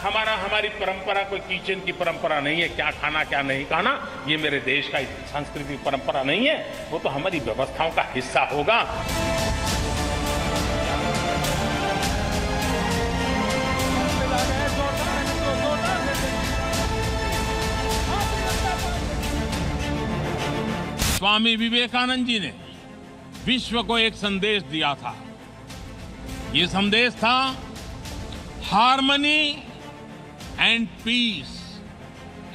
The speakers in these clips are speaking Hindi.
हमारी परंपरा कोई किचन की परंपरा नहीं है, क्या खाना क्या नहीं खाना, ये मेरे देश का सांस्कृतिक परंपरा नहीं है, वो तो हमारी व्यवस्थाओं का हिस्सा होगा। स्वामी विवेकानंद जी ने विश्व को एक संदेश दिया था। ये संदेश था harmony and peace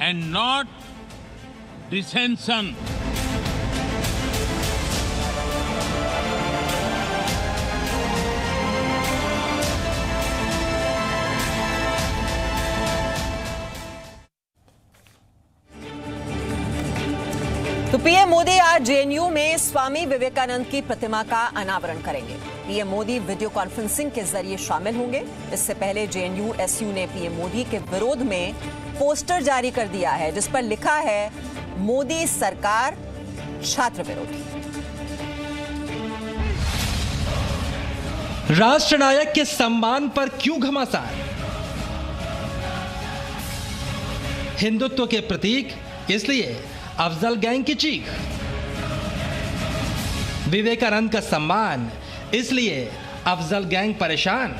and not dissension. तो पीएम मोदी आज जेएनयू में स्वामी विवेकानंद की प्रतिमा का अनावरण करेंगे। पीएम मोदी वीडियो कॉन्फ्रेंसिंग के जरिए शामिल होंगे। इससे पहले जेएनयू एसयू ने पीएम मोदी के विरोध में पोस्टर जारी कर दिया है, जिस पर लिखा है मोदी सरकार छात्र विरोधी। राष्ट्रनायक के सम्मान पर क्यों घमासान? हिंदुत्व के प्रतीक इसलिए अफजल गैंग की चीख। विवेकानंद का सम्मान इसलिए अफजल गैंग परेशान।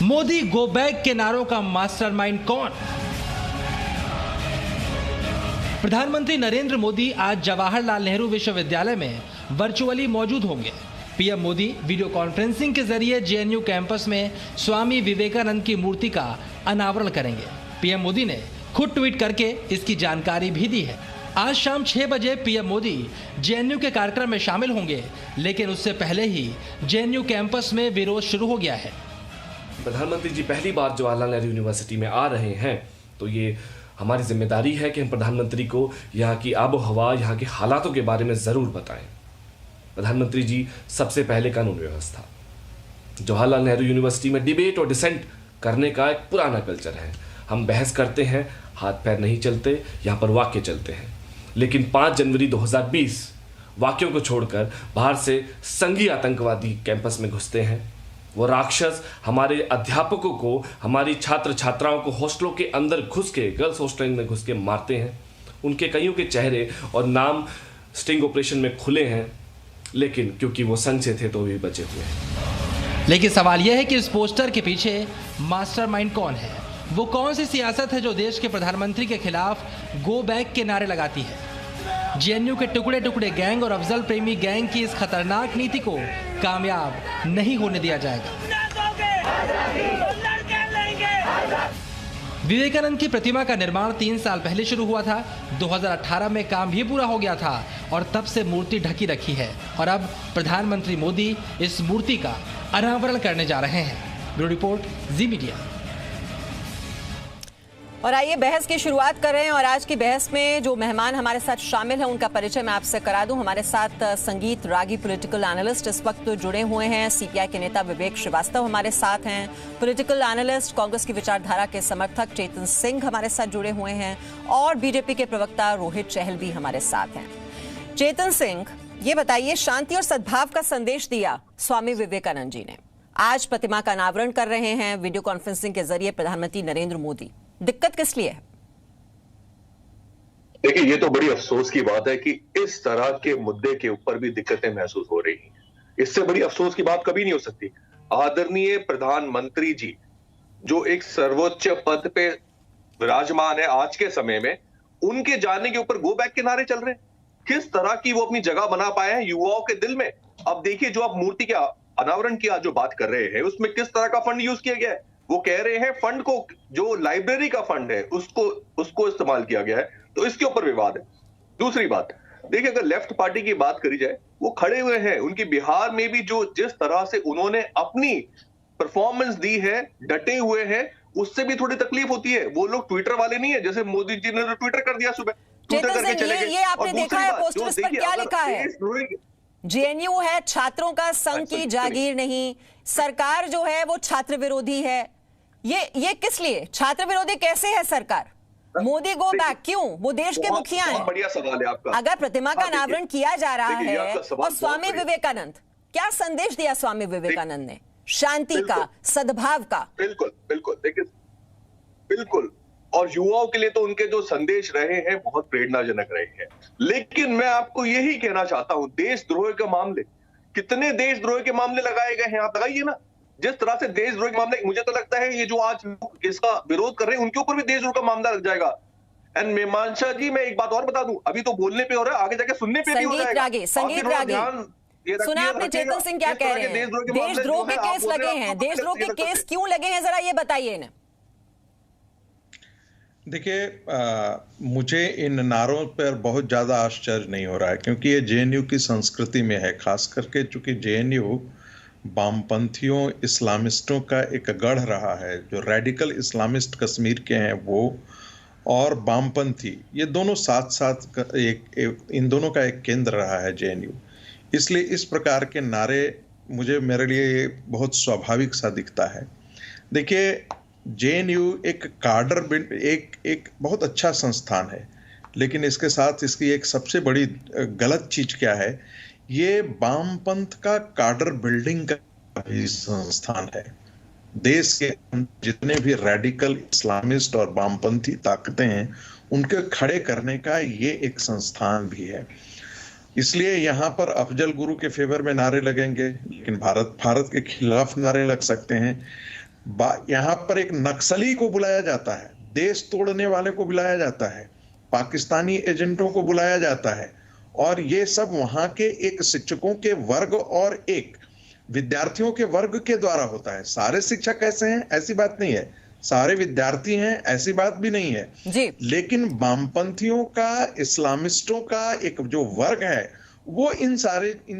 मोदी गो बैक के नारों का मास्टरमाइंड कौन? प्रधानमंत्री नरेंद्र मोदी आज जवाहरलाल नेहरू विश्वविद्यालय में वर्चुअली मौजूद होंगे। पीएम मोदी वीडियो कॉन्फ्रेंसिंग के जरिए जेएनयू कैंपस में स्वामी विवेकानंद की मूर्ति का अनावरण करेंगे। पीएम मोदी ने खुद ट्वीट करके इसकी जानकारी भी दी है। आज शाम 6 बजे पीएम मोदी जेएनयू के कार्यक्रम में शामिल होंगे, लेकिन उससे पहले ही जेएनयू कैंपस में विरोध शुरू हो गया है। प्रधानमंत्री जी पहली बार जवाहरलाल नेहरू यूनिवर्सिटी में आ रहे हैं, तो ये हमारी जिम्मेदारी है कि हम प्रधानमंत्री को यहाँ की आबो हवा, यहाँ के हालातों के बारे में ज़रूर बताएं। प्रधानमंत्री जी सबसे पहले कानून व्यवस्था। जवाहरलाल नेहरू यूनिवर्सिटी में डिबेट और डिसेंट करने का एक पुराना कल्चर है। हम बहस करते हैं, हाथ पैर नहीं चलते, यहाँ पर वाक्य चलते हैं। लेकिन 5 जनवरी 2020 वाक्यों को छोड़कर बाहर से संघीय आतंकवादी कैंपस में घुसते हैं। वो राक्षस हमारे अध्यापकों को, हमारी छात्र छात्राओं को हॉस्टलों के अंदर घुस के, गर्ल्स हॉस्टल में घुस के मारते हैं। उनके कईयों के चेहरे और नाम स्टिंग ऑपरेशन में खुले हैं, लेकिन क्योंकि वो संघ से थे तो भी बचे हुए हैं। लेकिन सवाल यह है कि इस पोस्टर के पीछे मास्टरमाइंड कौन है? वो कौन सी सियासत है जो देश के प्रधानमंत्री के खिलाफ गो बैक के नारे लगाती है? जेएनयू के टुकड़े टुकड़े गैंग और अफजल प्रेमी गैंग की इस खतरनाक नीति को कामयाब नहीं होने दिया जाएगा। विवेकानंद की प्रतिमा का निर्माण 3 साल पहले शुरू हुआ था। 2018 में काम भी पूरा हो गया था और तब से मूर्ति ढकी रखी है, और अब प्रधानमंत्री मोदी इस मूर्ति का अनावरण करने जा रहे हैं। ब्यूरो रिपोर्ट, जी मीडिया। और आइए बहस की शुरुआत कर रहे हैं, और आज की बहस में जो मेहमान हमारे साथ शामिल हैं उनका परिचय मैं आपसे करा दूं। हमारे साथ संगीत रागी पॉलिटिकल एनालिस्ट इस वक्त जुड़े हुए हैं। सीपीआई के नेता विवेक श्रीवास्तव हमारे साथ हैं। पॉलिटिकल एनालिस्ट, कांग्रेस की विचारधारा के समर्थक चेतन सिंह हमारे साथ जुड़े हुए हैं, और बीजेपी के प्रवक्ता रोहित चहल भी हमारे साथ हैं। चेतन सिंह, ये बताइए, शांति और सद्भाव का संदेश दिया स्वामी विवेकानंद जी ने। आज प्रतिमा का अनावरण कर रहे हैं वीडियो कॉन्फ्रेंसिंग के जरिए प्रधानमंत्री नरेंद्र मोदी। दिक्कत किस लिए है? देखिए, ये तो बड़ी अफसोस की बात है कि इस तरह के मुद्दे के ऊपर भी दिक्कतें महसूस हो रही हैं। इससे बड़ी अफसोस की बात कभी नहीं हो सकती। आदरणीय प्रधानमंत्री जी, जो एक सर्वोच्च पद पे विराजमान है आज के समय में, उनके जाने के ऊपर गो बैक के नारे चल रहे हैं। किस तरह की वो अपनी जगह बना पाए हैं युवाओं के दिल में। अब देखिए, जो आप मूर्ति के अनावरण की आज जो बात कर रहे हैं, उसमें किस तरह का फंड यूज किया गया है। वो कह रहे हैं फंड को, जो लाइब्रेरी का फंड है उसको इस्तेमाल किया गया है, तो इसके ऊपर विवाद है। दूसरी बात, देखिए, अगर लेफ्ट पार्टी की बात करी जाए, वो खड़े हुए हैं। उनकी बिहार में भी जो जिस तरह से उन्होंने अपनी परफॉर्मेंस दी है, डटे हुए हैं, उससे भी थोड़ी तकलीफ होती है। वो लोग ट्विटर वाले नहीं है, जैसे मोदी जी ने ट्विटर कर दिया सुबह, ट्विटर करके चले गए। ये आपने देखा है पोस्टर्स पर क्या लिखा है? जेएनयू है छात्रों का संघ की जागीर नहीं, सरकार जो है वो छात्र विरोधी है। ये किस लिए? छात्र विरोधी कैसे है सरकार? मोदी गो बैक क्यों? वो देश के मुखिया हैं। बढ़िया सवाल है आपका। अगर प्रतिमा का अनावरण किया जा रहा है, और स्वामी विवेकानंद, क्या संदेश दिया स्वामी विवेकानंद ने? शांति का, सद्भाव का। बिल्कुल बिल्कुल, देखिए बिल्कुल, और युवाओं के लिए तो उनके जो संदेश रहे हैं बहुत प्रेरणाजनक रहे हैं। लेकिन मैं आपको यही कहना चाहता हूं, देशद्रोह के मामले, कितने देशद्रोह के मामले लगाए गए हैं, आप लगाइए ना। जिस तरह से देशद्रोह के मामले, मुझे तो लगता है ये जो आज इसका विरोध कर रहे हैं उनके ऊपर भी देशद्रोह का मामला लग जाएगा। एंड मीमांसा जी, मैं एक बात और बता दूं, अभी तो बोलने पे हो रहा है, आगे जाके सुनने पे भी हो जाएगा। संगीत रागी, सुना आपने चेतन सिंह क्या कह रहे हैं? देशद्रोह के केस लगे हैं, देशद्रोह के केस क्यों लगे हैं, जरा ये बताइए ना। देखिए, मुझे इन नारों पर बहुत ज़्यादा आश्चर्य नहीं हो रहा है, क्योंकि ये जेएनयू की संस्कृति में है। खास करके चूंकि जेएनयू वामपंथियों, इस्लामिस्टों का एक गढ़ रहा है। जो रेडिकल इस्लामिस्ट कश्मीर के हैं वो, और वामपंथी, ये दोनों साथ साथ इन दोनों का एक केंद्र रहा है जेएनयू। इसलिए इस प्रकार के नारे मेरे लिए बहुत स्वाभाविक सा दिखता है। देखिए, जेएनयू एक कार्डर, एक बहुत अच्छा संस्थान है, लेकिन इसके साथ इसकी एक सबसे बड़ी गलत चीज क्या है, ये वामपंथ का कार्डर बिल्डिंग का भी संस्थान है। देश के जितने भी रेडिकल इस्लामिस्ट और वामपंथी ताकतें हैं उनके खड़े करने का ये एक संस्थान भी है। इसलिए यहाँ पर अफजल गुरु के फेवर में नारे लगेंगे, लेकिन भारत के खिलाफ नारे लग सकते हैं। यहाँ पर एक नक्सली को बुलाया जाता है, देश तोड़ने वाले को बुलाया जाता है, पाकिस्तानी एजेंटों को बुलाया जाता है, और ये सब वहां के एक शिक्षकों के वर्ग और एक विद्यार्थियों के वर्ग के द्वारा होता है। सारे शिक्षक ऐसे हैं ऐसी बात नहीं है, सारे विद्यार्थी हैं ऐसी बात भी नहीं है जी। लेकिन वामपंथियों का, इस्लामिस्टों का एक जो वर्ग है वो इन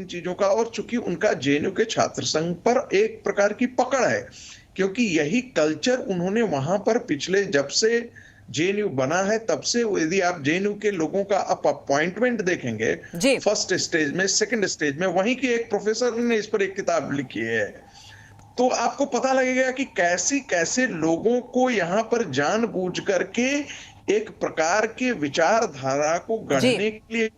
चीजों का, और चूंकि उनका जेएनयू के छात्र संघ पर एक प्रकार की पकड़ है, क्योंकि यही कल्चर उन्होंने वहां पर पिछले, जब से जेएनयू बना है तब से, यदि आप जेएनयू के लोगों का अपॉइंटमेंट देखेंगे फर्स्ट स्टेज में, सेकंड स्टेज में, वहीं की एक प्रोफेसर ने इस पर एक किताब लिखी है, तो आपको पता लगेगा कि कैसे लोगों को यहाँ पर जानबूझ करके एक प्रकार के विचारधारा को गढ़ने के लिए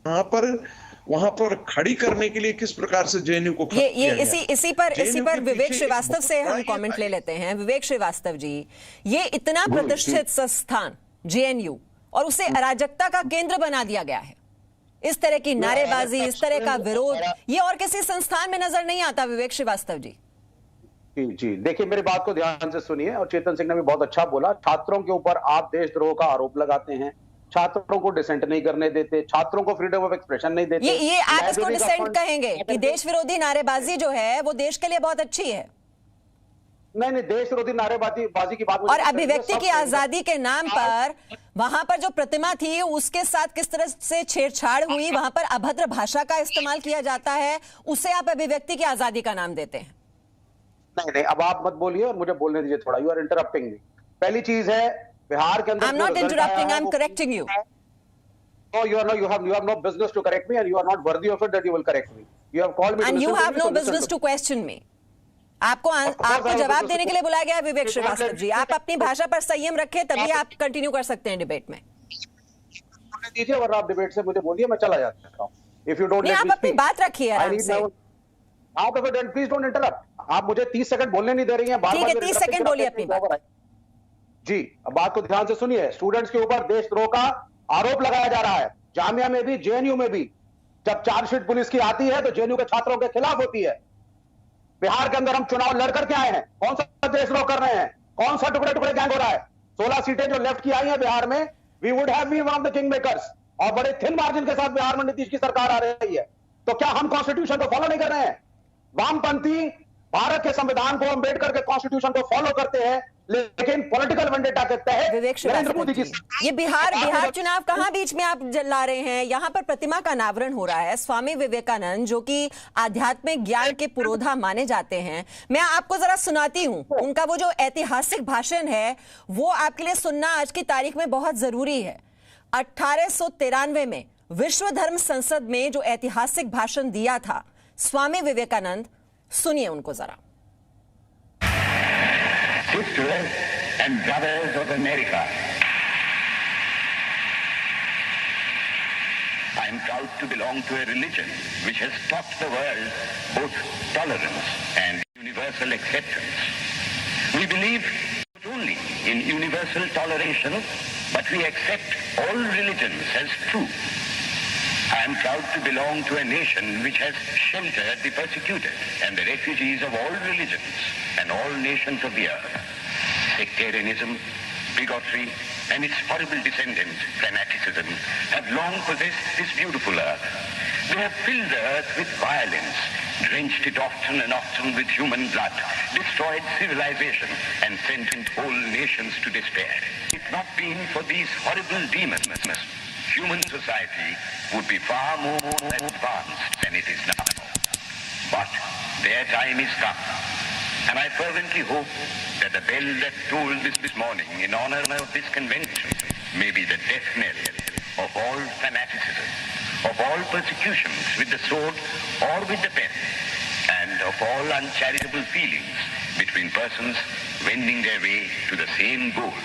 वहां पर खड़ी करने के लिए किस प्रकार से जेएनयू को इसी पर विवेक श्रीवास्तव से हम कमेंट ले लेते हैं। विवेक श्रीवास्तव जी, ये इतना प्रतिष्ठित संस्थान जेएनयू, और उसे अराजकता का केंद्र बना दिया गया है। इस तरह की नारेबाजी, इस तरह का विरोध, ये और किसी संस्थान में नजर नहीं आता। विवेक श्रीवास्तव जी जी, देखिए मेरी बात को ध्यान से सुनिए, और चेतन सिंह ने भी बहुत अच्छा बोला। छात्रों के ऊपर आप देशद्रोह का आरोप लगाते हैं, छात्रों को डिसेंट नहीं करने देते, छात्रों को फ्रीडम ऑफ एक्सप्रेशन नहीं देते। ये आप इसको डिसेंट कहेंगे कि देश विरोधी नारेबाजी जो है वो देश के लिए बहुत अच्छी है? नहीं, देश विरोधी नारेबाजी की बात, और अभिव्यक्ति की आजादी के नाम पर वहां पर जो प्रतिमा थी उसके साथ किस तरह से छेड़छाड़ हुई, वहां पर अभद्र भाषा का इस्तेमाल किया जाता है, उसे आप अभिव्यक्ति की आजादी का नाम देते हैं? नहीं, अब आप मत बोलिए और मुझे बोलने दीजिए थोड़ा। You are interrupting me. पहली चीज है, बिहार के अंदर, I'm not interrupting, I'm correcting you. No, you have no business to correct me, and you are not worthy of it that you will correct me. You have called me, and you have no business to question me. आपको जवाब देने के लिए बुलाया गया है विवेक श्रीवास्तव जी। आप अपनी भाषा पर संयम रखें, तभी आप कंटिन्यू कर सकते हैं डिबेट में। दीजिए, वरना आप डिबेट से मुझे बोलिए, मैं चला जाता हूं। If you don't let me आप अपनी बात रखिए आराम से। आप प्लीज डोंट इंटरप्ट। आप मुझे 30 सेकंड बोलने नहीं दे रही हैं, ठीक है, 30 सेकंड बोलिए अपनी बात जी। अब बात को ध्यान से सुनिए। स्टूडेंट्स के ऊपर देशद्रोह का आरोप लगाया जा रहा है, जामिया में भी, जेएनयू में भी। जब चार्जशीट पुलिस की आती है तो जेएनयू के छात्रों के खिलाफ होती है। बिहार के अंदर हम चुनाव लड़ करके आए हैं, कौन सा देशद्रोह कर रहे हैं, कौन सा टुकड़े टुकड़े गैंग हो रहा है? 16 सीटें जो लेफ्ट की आई हैं बिहार में, we would have been one of the king makers, और बड़े थिन मार्जिन के साथ बिहार में नीतीश की सरकार आ रही है। तो क्या हम कॉन्स्टिट्यूशन को फॉलो नहीं कर रहे हैं? वामपंथी भारत के संविधान को, अम्बेडकर के कॉन्स्टिट्यूशन को फॉलो करते हैं, लेकिन पॉलिटिकल वेंडेटा के तहत नरेंद्र मोदी की ये बिहार चुनाव कहां बीच में आप ला रहे हैं? यहां पर प्रतिमा का अनावरण हो रहा है, स्वामी विवेकानंद जो कि आध्यात्मिक ज्ञान के पुरोधा माने जाते हैं। मैं आपको जरा सुनाती हूं, उनका वो जो ऐतिहासिक भाषण है वो आपके लिए सुनना आज की तारीख में बहुत जरूरी है। 1893 में विश्व धर्म संसद में जो ऐतिहासिक भाषण दिया था स्वामी विवेकानंद, सुनिए उनको जरा। Sisters and brothers of America, I am proud to belong to a religion which has taught the world both tolerance and Universal acceptance. We believe not only in universal toleration, but we accept all religions as true. I am proud to belong to a nation which has sheltered the persecuted and the refugees of all religions and all nations of the earth. Sectarianism, bigotry, and its horrible descendant, fanaticism, have long possessed this beautiful earth. They have filled the earth with violence, drenched it often and often with human blood, destroyed civilization, and sent whole nations to despair. If not been for these horrible demons, human society would be far more advanced than it is now. But their time is come, and I fervently hope that the bell that tolled this morning in honor of this convention may be the death knell of all fanaticism, of all persecutions with the sword or with the pen, and of all uncharitable feelings between persons wending their way to the same goal.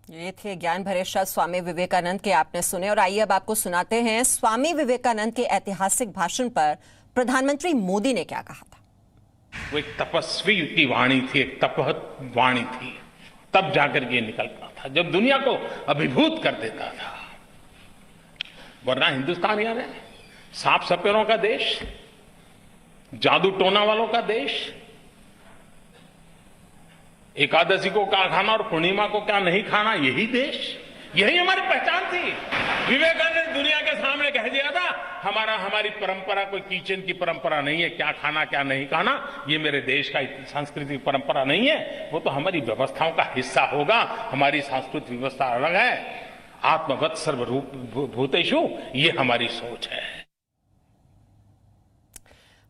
ये थे ज्ञान भरे शब्द स्वामी विवेकानंद के, आपने सुने। और आइए अब आपको सुनाते हैं स्वामी विवेकानंद के ऐतिहासिक भाषण पर प्रधानमंत्री मोदी ने क्या कहा था। वो एक तपस्वी की वाणी थी, एक तपहत वाणी थी, तब जाकर ये निकलता था जब दुनिया को अभिभूत कर देता था। वरना हिंदुस्तान यार है सांप सपेरों का देश, जादू टोना वालों का देश, एकादशी को क्या खाना और पूर्णिमा को क्या नहीं खाना, यही देश, यही हमारी पहचान थी। विवेकानंद ने दुनिया के सामने कह दिया था हमारी परंपरा कोई किचन की परंपरा नहीं है, क्या खाना क्या नहीं खाना ये मेरे देश का सांस्कृतिक परंपरा नहीं है, वो तो हमारी व्यवस्थाओं का हिस्सा होगा। हमारी सांस्कृतिक व्यवस्था अलग है, आत्मवत् सर्वरूप भूतेषु, ये हमारी सोच है।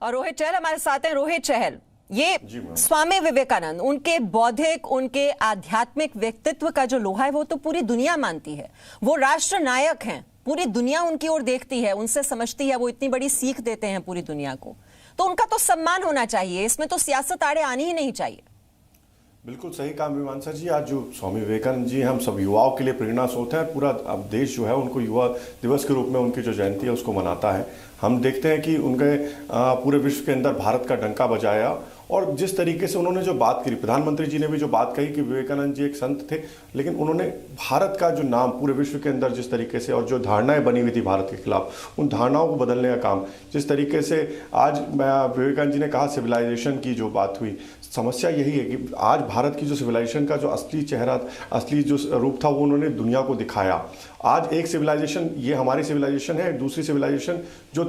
और रोहित चहल हमारे साथ हैं। रोहित चहल, ये स्वामी विवेकानंद, उनके बौद्धिक, उनके आध्यात्मिक व्यक्तित्व का जो लोहा है वो तो पूरी दुनिया मानती है। वो राष्ट्र नायक हैं, पूरी दुनिया उनकी ओर देखती है, उनसे समझती है, वो इतनी बड़ी सीख देते हैं पूरी दुनिया को, तो उनका तो सम्मान होना चाहिए, इसमें तो सियासत आड़े आनी ही नहीं चाहिए। बिल्कुल सही कहा मीमांसा जी। आज जो स्वामी विवेकानंद जी हम सब युवाओं के लिए प्रेरणा स्रोत है। पूरा अब देश जो है उनको युवा दिवस के रूप में उनकी जो जयंती है उसको मनाता है। हम देखते हैं कि उनके पूरे विश्व के अंदर भारत का डंका बजाया, और जिस तरीके से उन्होंने जो बात करी, प्रधानमंत्री जी ने भी जो बात कही कि विवेकानंद जी एक संत थे, लेकिन उन्होंने भारत का जो नाम पूरे विश्व के अंदर जिस तरीके से, और जो धारणाएं बनी हुई थी भारत के खिलाफ, उन धारणाओं को बदलने का काम जिस तरीके से आज विवेकानंद जी ने कहा, सिविलाइजेशन की जो बात हुई, समस्या यही है कि आज भारत की जो सिविलाइजेशन का जो असली चेहरा, असली जो रूप था वो उन्होंने दुनिया को दिखाया। आज एक सिविलाइजेशन, ये हमारी सिविलाइजेशन है, दूसरी सिविलाइजेशन जो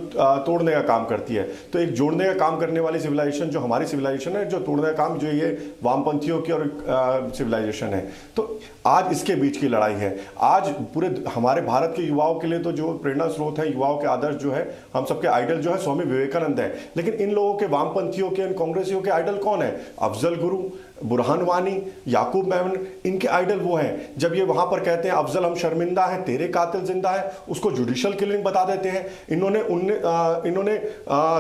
तोड़ने का काम करती है, तो एक जोड़ने का काम करने वाली सिविलाइजेशन जो हमारी सिविलाइजेशन है, जो तोड़ने का काम जो ये वामपंथियों की और सिविलाइजेशन है। तो आज इसके बीच की लड़ाई है। आज पूरे हमारे भारत के युवाओं के लिए तो जो प्रेरणा स्रोत है, युवाओं के आदर्श जो है, हम सबके आइडल जो है स्वामी विवेकानंद है, लेकिन इन लोगों के, वामपंथियों के, इन कांग्रेसियों के आइडल कौन है? अफजल गुरु, बुरहान वानी, याकूब मेमन, इनके आइडल वो हैं। जब ये वहां पर कहते हैं अफजल हम शर्मिंदा हैं, तेरे कातिल जिंदा है, उसको जुडिशियल किलिंग बता देते हैं। इन्होंने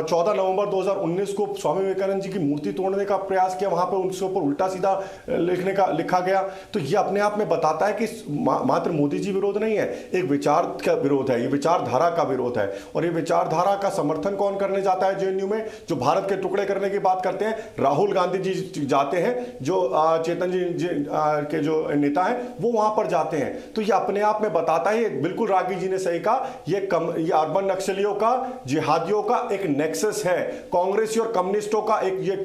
14 नवंबर 2019 को स्वामी विवेकानंद जी की मूर्ति तोड़ने का प्रयास किया, वहां पर उनके ऊपर उल्टा सीधा लिखा गया। तो ये अपने आप में बताता है कि मात्र मोदी जी विरोध नहीं है, एक विचार का विरोध है, ये विचारधारा का विरोध है। और ये विचारधारा का समर्थन कौन करने जाता है जेएनयू में? जो भारत के टुकड़े करने की बात करते हैं, राहुल गांधी जी जाते हैं, जो चेतन जी के जो नेता हैं वो वहां पर जाते हैं। तो ये अपने आप में बताता है, बिल्कुल रागी जी ने सही कहा, ये अर्बन नक्सलियों का, जिहादियों का एक नेक्सस है, कांग्रेसी और कम्युनिस्टों का एक ये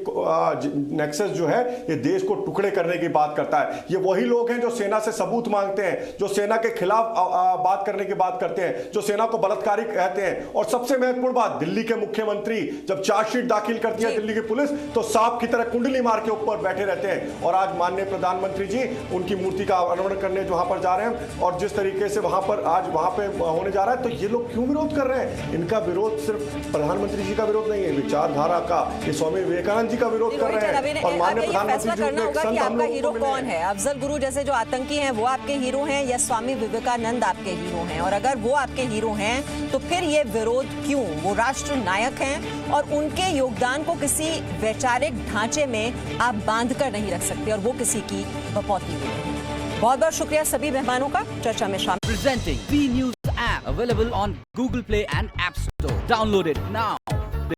नेक्सस जो है, ये देश को टुकड़े करने की बात करता है। ये वही लोग हैं जो सेना से सबूत मांगते हैं, जो सेना के खिलाफ बात करने की बात करते हैं, जो सेना को बलात्कारी कहते हैं। और सबसे महत्वपूर्ण बात, दिल्ली के मुख्यमंत्री जब चार्जशीट दाखिल करती है दिल्ली की पुलिस, तो सांप की तरह कुंडली मार के ऊपर बैठे रहते हैं। और आज माननीय प्रधानमंत्री जी उनकी मूर्ति का अनावरण करने वहां पर जा रहे हैं, और जिस तरीके से वहां पर आज वहां पे होने जा रहा है, तो ये लोग क्यों विरोध कर रहे हैं? इनका विरोध सिर्फ प्रधानमंत्री जी का विरोध नहीं है, विचारधारा का, ये स्वामी विवेकानंद जी का विरोध कर रहे हैं। और माननीय प्रधानमंत्री जी करना होगा कि आपका हीरो कौन है? अफजल गुरु जैसे जो आतंकी हैं वो आपके हीरो हैं, या स्वामी विवेकानंद आपके हीरो हैं? और अगर वो आपके हीरो हैं तो फिर ये विरोध क्यों? वो राष्ट्र नायक हैं और उनके योगदान को किसी वैचारिक ढांचे में आप बांध कर नहीं रख सकते, और वो किसी की बपौती हुई है। बहुत बहुत शुक्रिया सभी मेहमानों का चर्चा में शामिल। Presenting B News app available on Google Play and App Store. Download it now.